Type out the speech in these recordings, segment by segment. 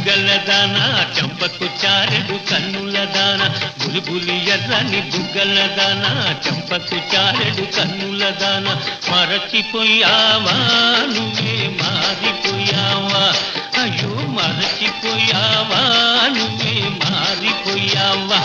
బుగ్గల దాన చంపకు చారెడు కన్నుల దాన బులిబులి ఎర్రని బుగ్గల దాన చంపకు చారెడు కన్నుల దాన మరచిపోయావా నువ్వే మారిపోయావా అయ్యో మరచిపోయావా నువ్వే మారిపోయావా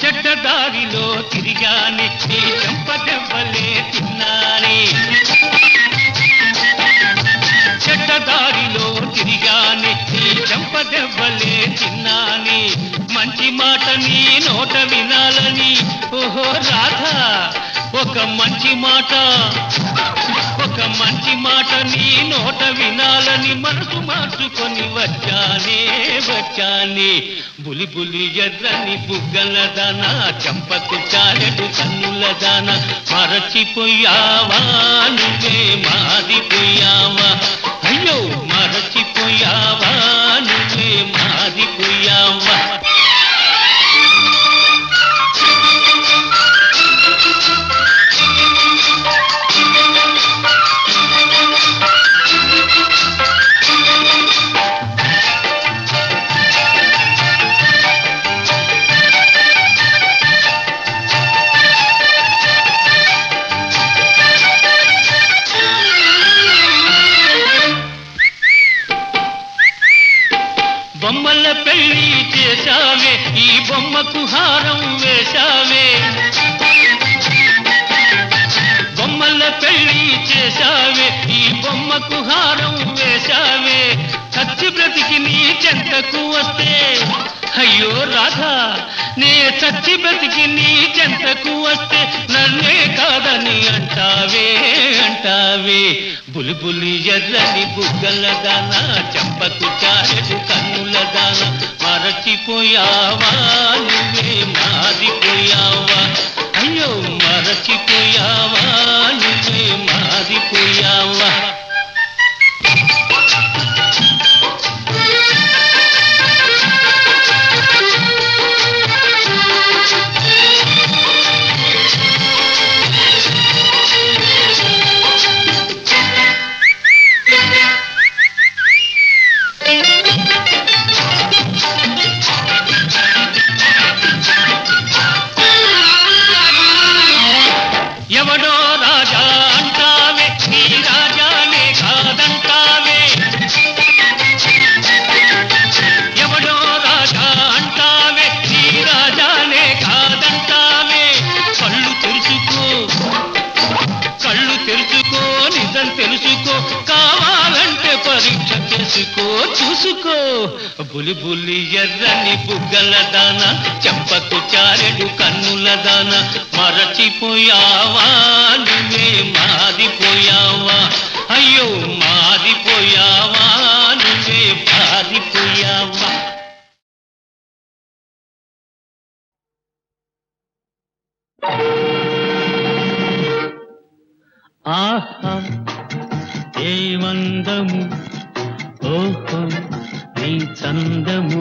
చెడ్డదారిలో తిరిగాని నీ చెంపదెవ్వలే తిన్నానే చెడ్డదారిలో తిరిగాని నీ చెంపదెవ్వలే తిన్నానే మంచి మాట నీ నోట వినాలని ఓహో రాధా ఒక మంచి మాట నీ నోట వినాలని మనసు మార్చుకొని వచ్చానే బులిబులి ఎర్రని బుగ్గల దాన చంపకు చారెడు కన్నుల దాన మరచిపోయావా నువ్వే మారిపోయావా అయ్యో మరచిపోయావా నువ్వే మారిపోయావా బొమ్మల పెళ్లి చేశావే ఈ బొమ్మకు హారం వేశావే బొమ్మల పెళ్లి చేశావే ఈ బొమ్మకు హారం వేశావే చచ్చి బ్రతికి నీ చెంతకు వస్తే అయ్యో రాధా నే చచ్చి బ్రతికి నీ చెంతకు వస్తే నన్నే కాదని అంటావే బులిబులి ఎర్రని బుగ్గల దాన చంపకు చారెడు కన్నుల దాన మరచిపోయావా నువ్వే మారిపోయావా అయ్యో మరచిపోయావా నువ్వే మారిపోయావా ఎవడో రాజా అంటావే నీ రాజానే కాదంటావే ఎవడో రాజా అంటావే నీ రాజానే కాదంటావే కళ్ళు తెరుచుకో నిజం తెలుసుకో కావాలంటే పరీక్ష చూసుకో బులిబులి ఎర్రని బుగ్గల దాన చంపకు చారెడు కన్నుల దాన మరచిపోయావా నువ్వే మారిపోయావా అయ్యో మారిపోయావా నువ్వే మారిపోయావా ఆహా ఏమందము ఓహో నీ చందము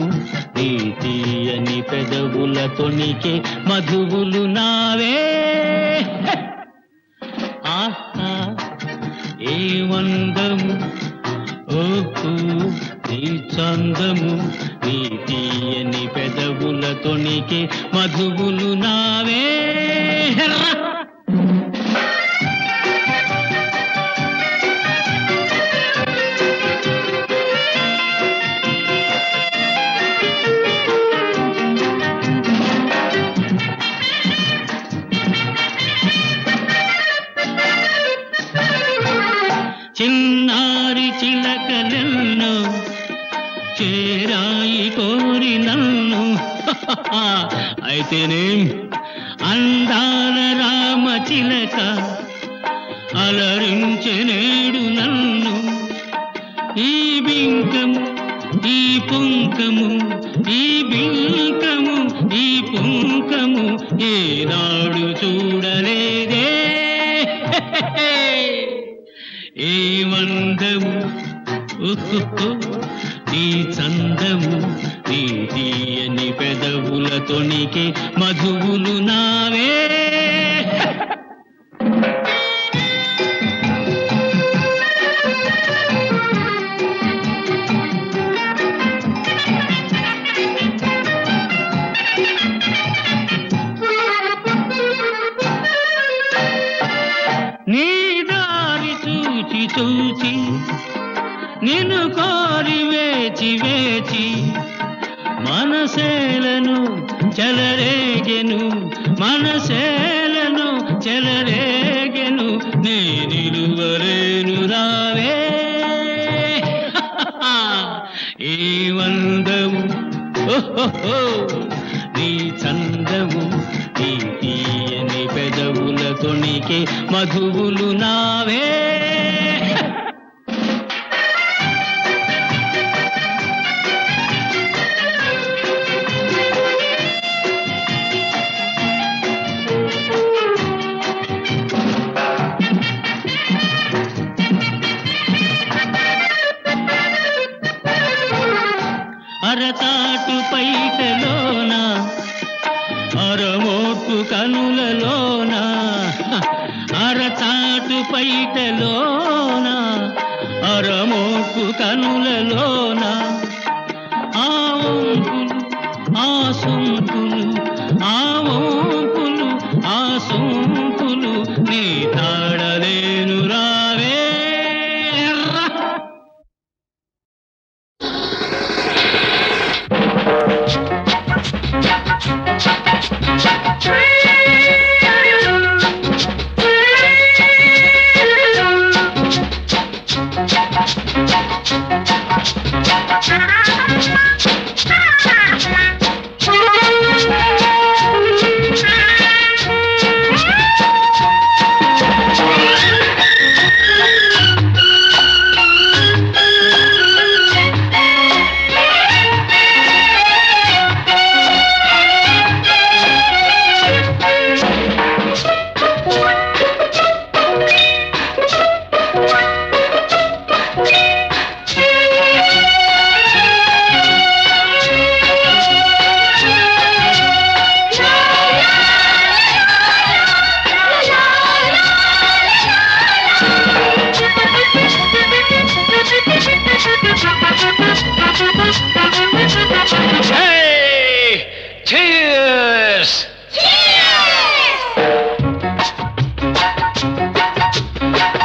నీ తీయని పెదవుల తొణికే మధువులు నావే ఆహా ఏమందము ఓహో నీ చందము నీ తీయని పెదవుల తొణికే మధువులు నావే చిన్నారి చిలకలెన్నో చేరాయి కోరి నన్ను అయితేనే అందాల రామ చిలక అలరించెనేడు నన్ను ఈ బింకము ఈ పుంకము ఈ బింకము ఈ పుంకము ఈనాడు చూడలేదే ఏ వందము నీ చందము నీ తీయని పెదవుల తొణికే మధువులు నావే నీ దారి చూచి చూచి నిన్ను కోరి వేచి వేచి మనసేలను చెలరేగెను మనసేలను చెలరేగెను నే నిలువలేను రావే ఏ వందము నీ చందము నీ తీయని పెదవుల తొణికే మధువులు నావే అరతాటు పైటలోన అరమోటు కనులలోన అరతాటు పైటలోన అరమోటు కనులలోన ఆ వంపులు ఆ సొంపులు ఆ వంపులు ఆ సొంపులు నీ తాడలేను రావే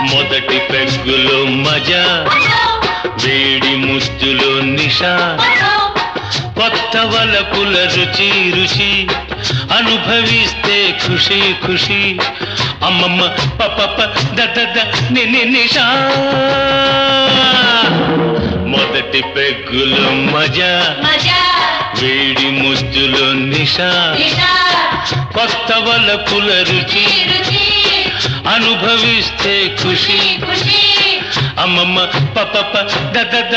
మొదటి పెగ్గులో మజా వేడి ముద్దులో నిషా కొత్త వలపుల రుచి రుచి అనుభవిస్తే ఖుషి ఖుషి అమ్మమ్మ పప దద నిషా మొదటి పెగ్గులో మజా వేడి ముద్దులో నిషా కొత్త వలపుల రుచి అనుభవిస్తే ఖుషి అమ్మమ్మ పప దద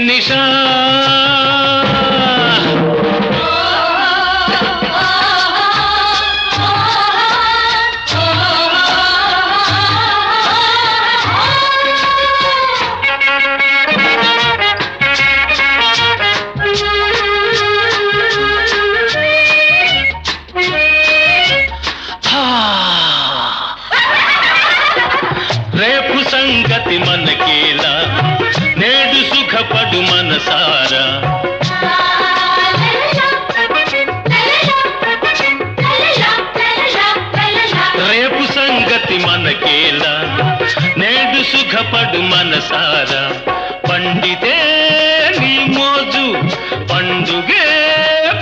నిషా రేపు సంగతి మనకేలా నేడు సుఖపడు మనసారా రేపు సంగతి మనకేలా నేడు సుఖపడు మనసారా పండితే నీ మోజు పండుగే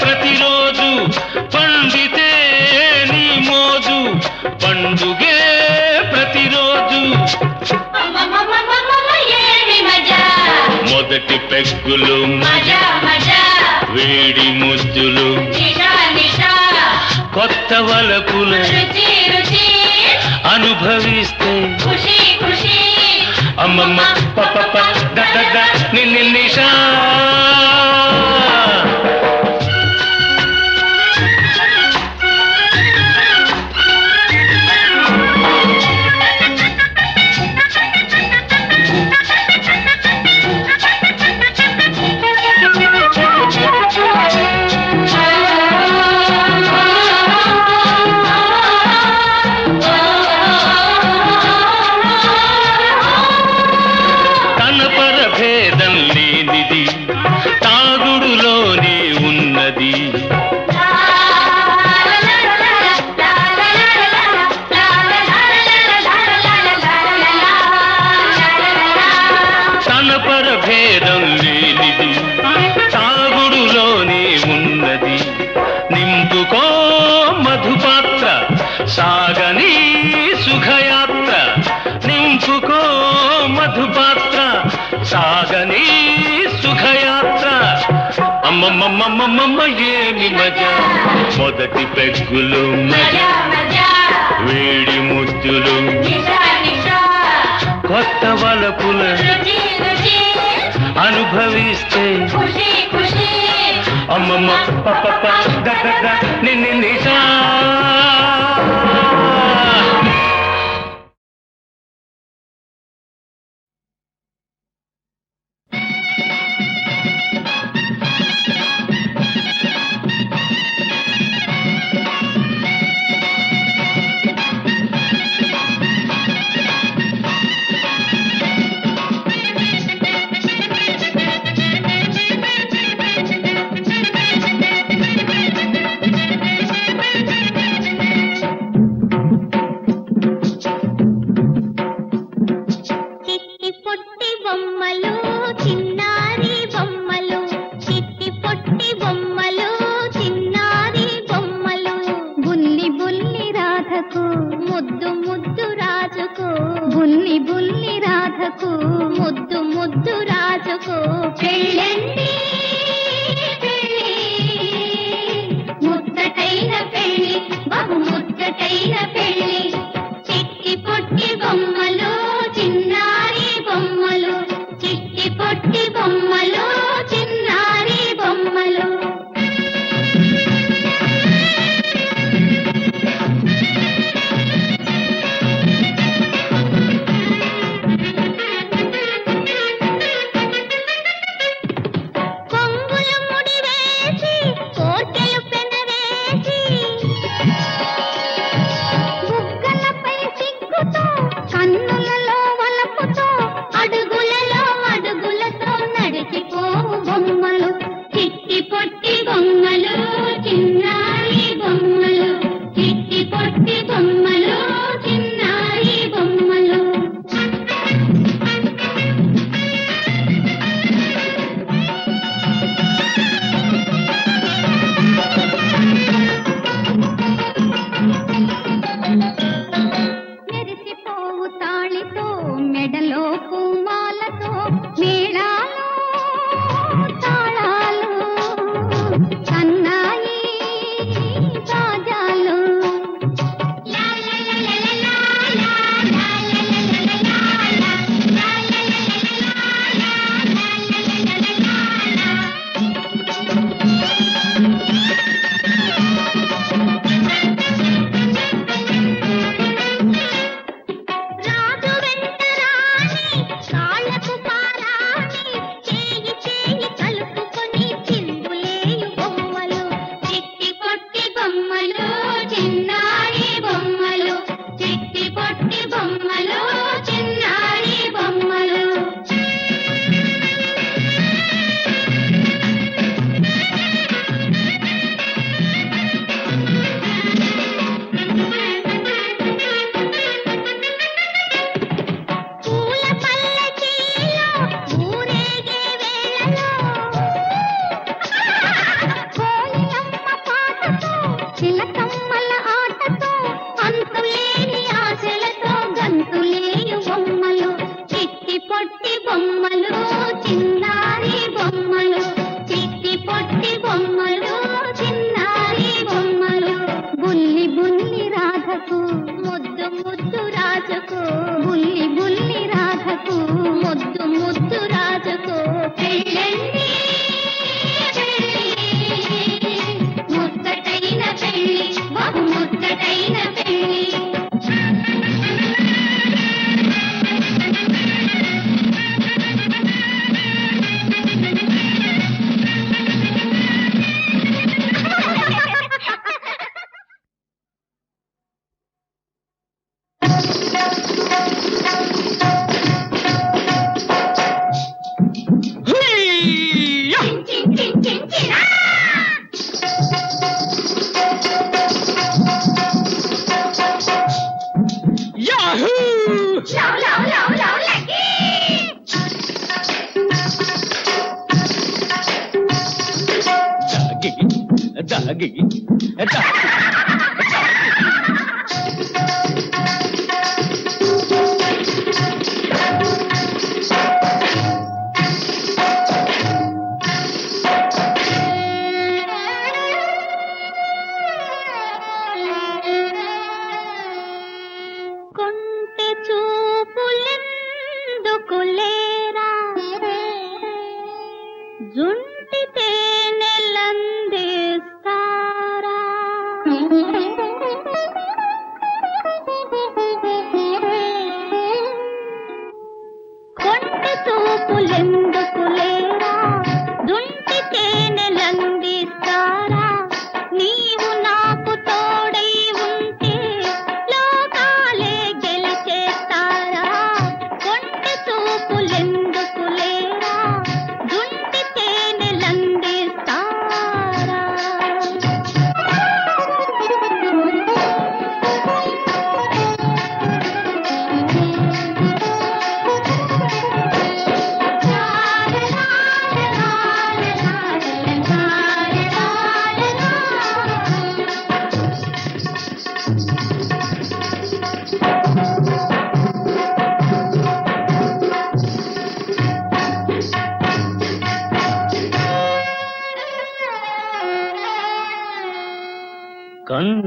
ప్రతిరోజు పండితే నీ మోజు పండుగే ప్రతిరోజు మొదటి పెగ్గులు వేడి ముద్దులు కొత్త వలపులు అనుభవిస్తే అమ్మమ్మ పప దద నిషా సాగని సుఖయాత్ర నింపుకో మధుపాత్ర సాగని సుఖయాత్ర అమ్మమ్మమ్మమ్మమ్మ ఏమి మజా మొదటి పెగ్గులు మజా వేడి ముద్దులు కొత్త వలపుల అనుభవిస్తే అమ్మమ్మ పప్ప దగ్గర నిన్ను నిజా ముద్దు ముద్దు రాజుకు పెళ్ళండి ముద్దటైన పెళ్ళి బహు ముద్దటైన పెళ్ళి చిట్టి పొట్టి బొమ్మలు చిన్నారి బొమ్మలు చిట్టి పొట్టి బొమ్మలు చిన్నారి బొమ్మలు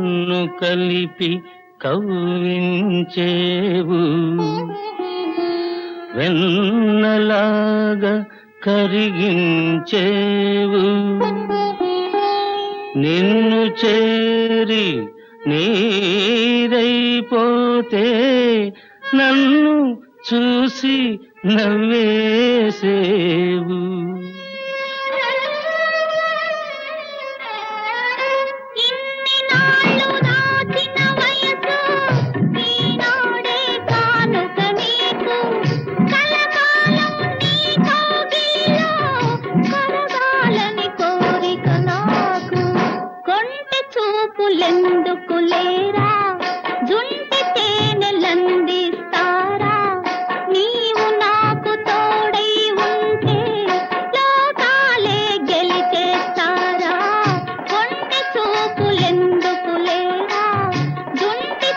నన్ను కలిపి కవ్వించేవు వెన్నలాగా కరిగించేవు నిన్ను చేరి నీరైపోతే నన్ను చూసి నవ్వేసేవు ఇన్ని నాళ్ళు దాచిన వయసు ఈనాడే కానుక నీకు కలకాలం నీ కౌగిలిలో కరగాలని కోరిక నాకు కొంటె చూపులెందుకు లేరా జుంటి తేనెలందిస్తారా నీవు నాకు తోడై ఉంటే లోకాలే గెలిచేస్తారా కొంటె చూపులెందుకు లేరా జుంటి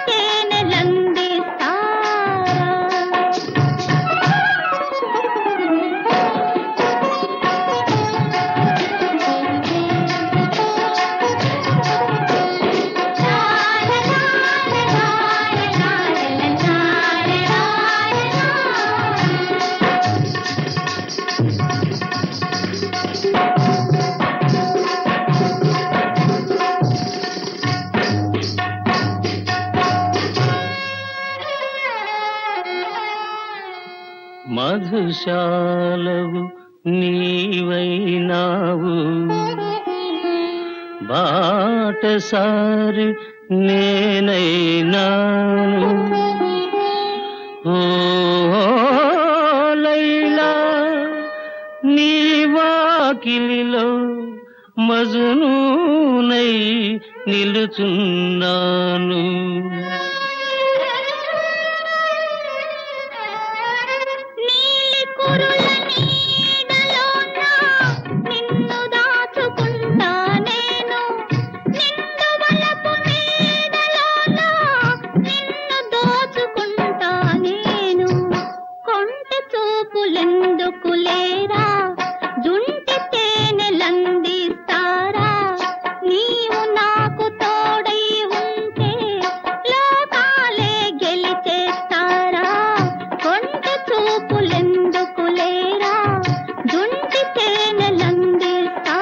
మధుశాలవు నీవైనావు బాటసారి నేనైనాను ఓ లైలా నీ వాకిలిలో మజనూనై నిలుచున్నాను నీలి కురుల నీడలోన నిన్ను దాచుకుంటా నేను నిండు వలపు నీడలోన నిన్ను దోచుకుంటా నేను కొంటె చూపులెందుకు లేరా జుంటి తేనెలందిస్తారా నీవు నాకు తోడై ఉంటే లోకాలే గెలిచేస్తారా కొంటె చూపులెందుకు లేరా జుంటి తేనెలందిస్తారా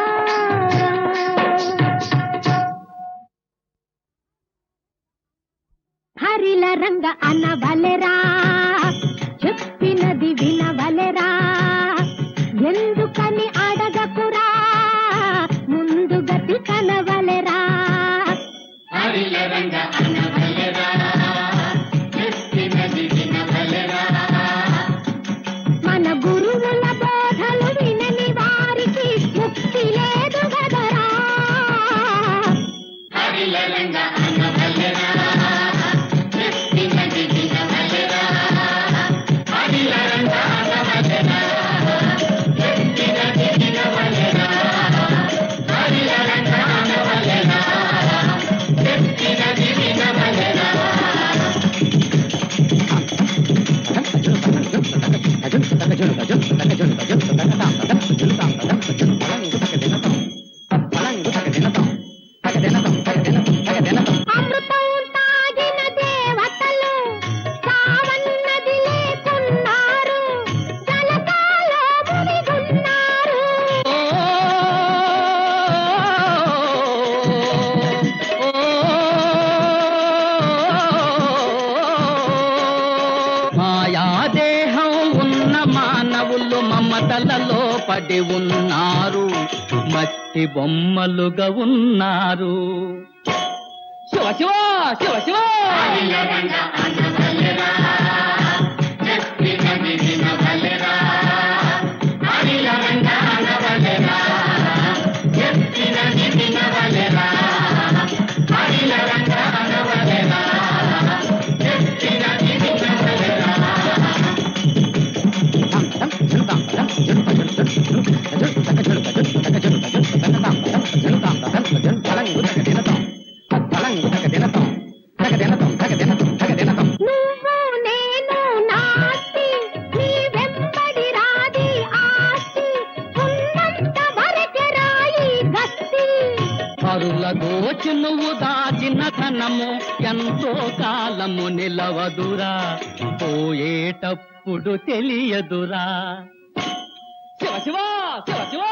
హరిల రంగ అనవలెరా చెప్పినది వినవలెరా ఎందుకని అడగకురా ముందు గతి కనవలెరా మన గురువుల బోధలు వినని వారికి ముక్తి లేదు గదరా అమృతం తాగిన దేవతలు సావన్నది లేకున్నారు జలకాలో మునిగున్నారు మాయాదేహం ఉన్న మానవులు మమతలలో పడి ఉన్నారు మట్టి బొమ్మలుగా ఉన్నారు శివ శివ శివ శివ నువ్వు ధనము ఎంతో కాలము నిలవదురా, పోయేటప్పుడు తెలియదురా. శివ శివ శివ శివ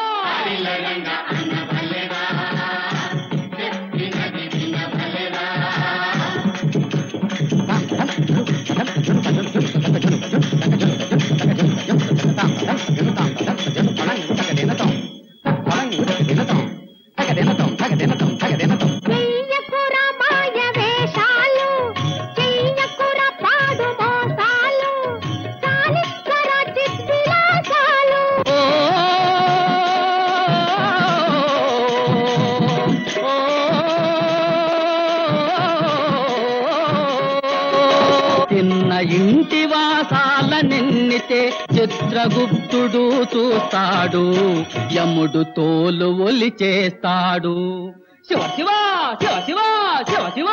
చెయ్యకుర మాయ వేషాలు, చెయ్యకుర పాడు మోసాలు, చాలించర చిత్విలాసాలు. చిన్న ఇంటి వాసాల నిన్నితే చిత్రగుప్తుడు చూస్తాడు, యముడు తోలు ఒలిచేస్తాడు. శివ శివ శివ శివ శివ శివ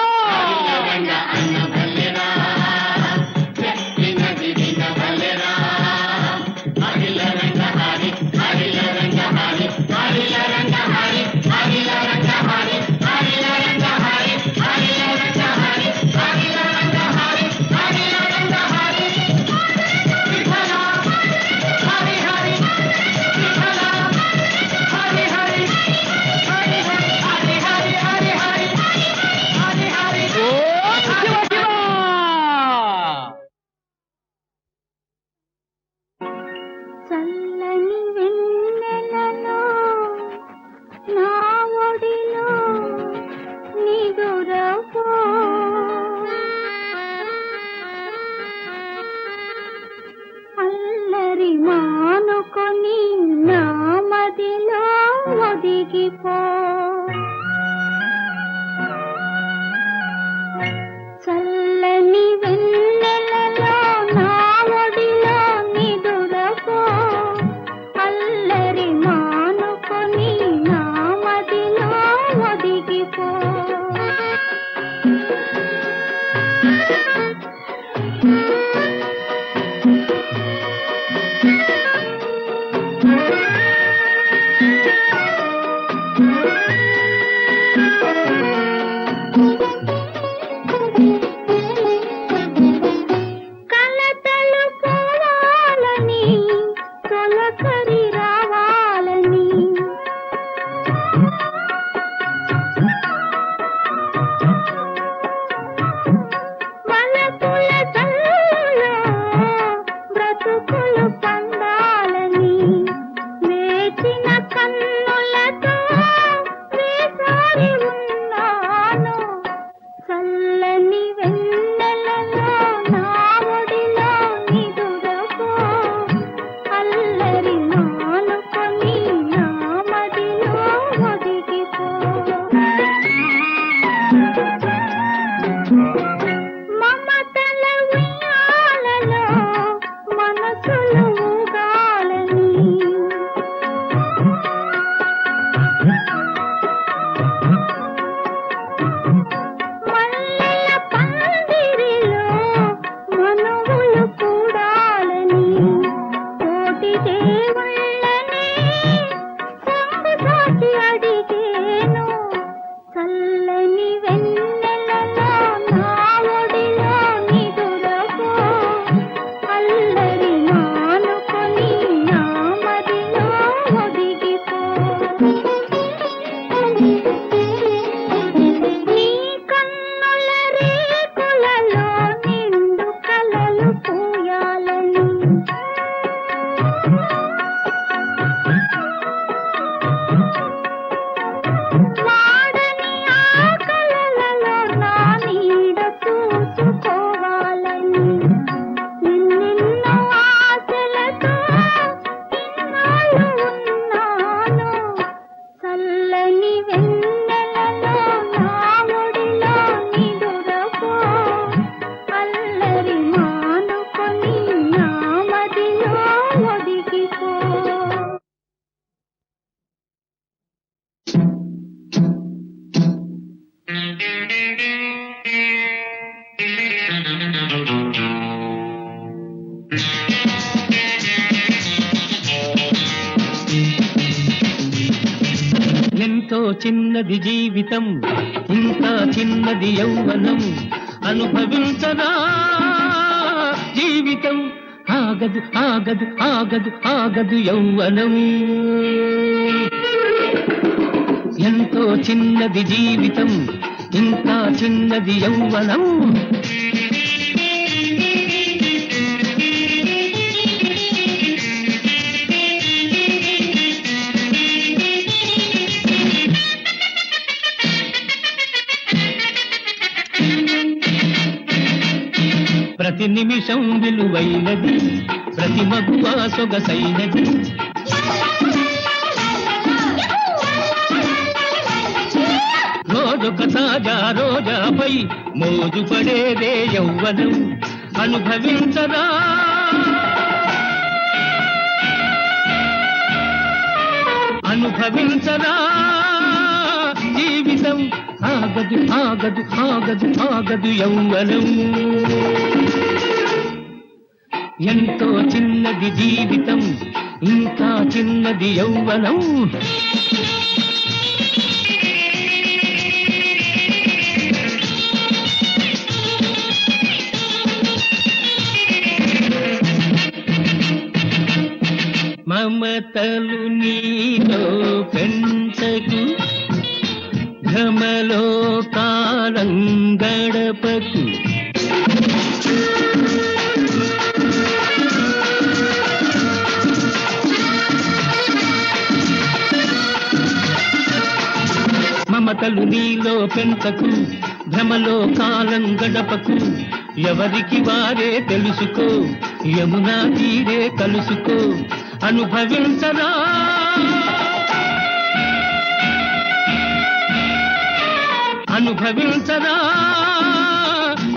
చిన్నది జీవితం ఇంకా చిన్నది యౌవనం అనుభవించరా జీవితం ఆగదు ఆగదు ఆగదు ఆగదు యౌవనం ఎంతో చిన్నది జీవితం ఇంకా చిన్నది యౌవనం ప్రతి నిమిషం విలువైనది ప్రతి మగువ సొగసైనది రోజొక తాజా రోజాపై మోజు పడేదే యౌవనం అనుభవించరా అనుభవించరా జీవితం ఆగదు ఆగదు ఆగదు ఆగదు యౌవనం ఎంతో చిన్నది జీవితం ఇంకా చిన్నది యౌవనం మమతలు నీలో పెంచకు భ్రమలో కాలం గడపకు మమతలు నీలో పెంచకు భ్రమలో కాలం గడపకు ఎవరికి వారే తెలుసుకో యమునా తీరే కలుసుకో అనుభవించరా అనుభవించరా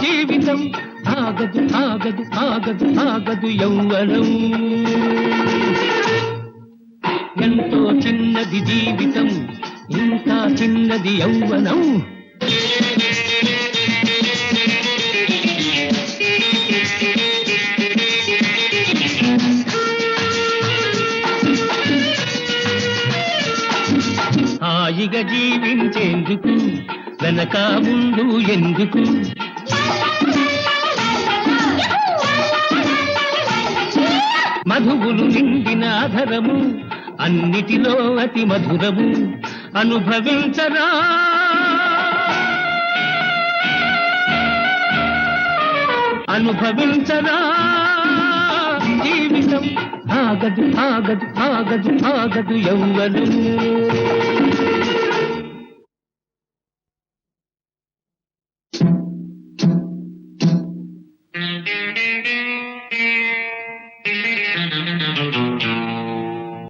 జీవితం ఆగదు ఆగదు ఆగదు ఆగదు యౌవనం ఎంతో చిన్నది జీవితం ఇంకా చిన్నది యౌవనం హాయిగా జీవించేందుకు వెనక ముందు ఎందుకు మధువులు నిండిన ఆధరము అన్నిటిలో అతి మధురము అనుభవించరా అనుభవించరా జీవితం ఆగదు ఆగదు ఆగదు ఆగదు యౌవనం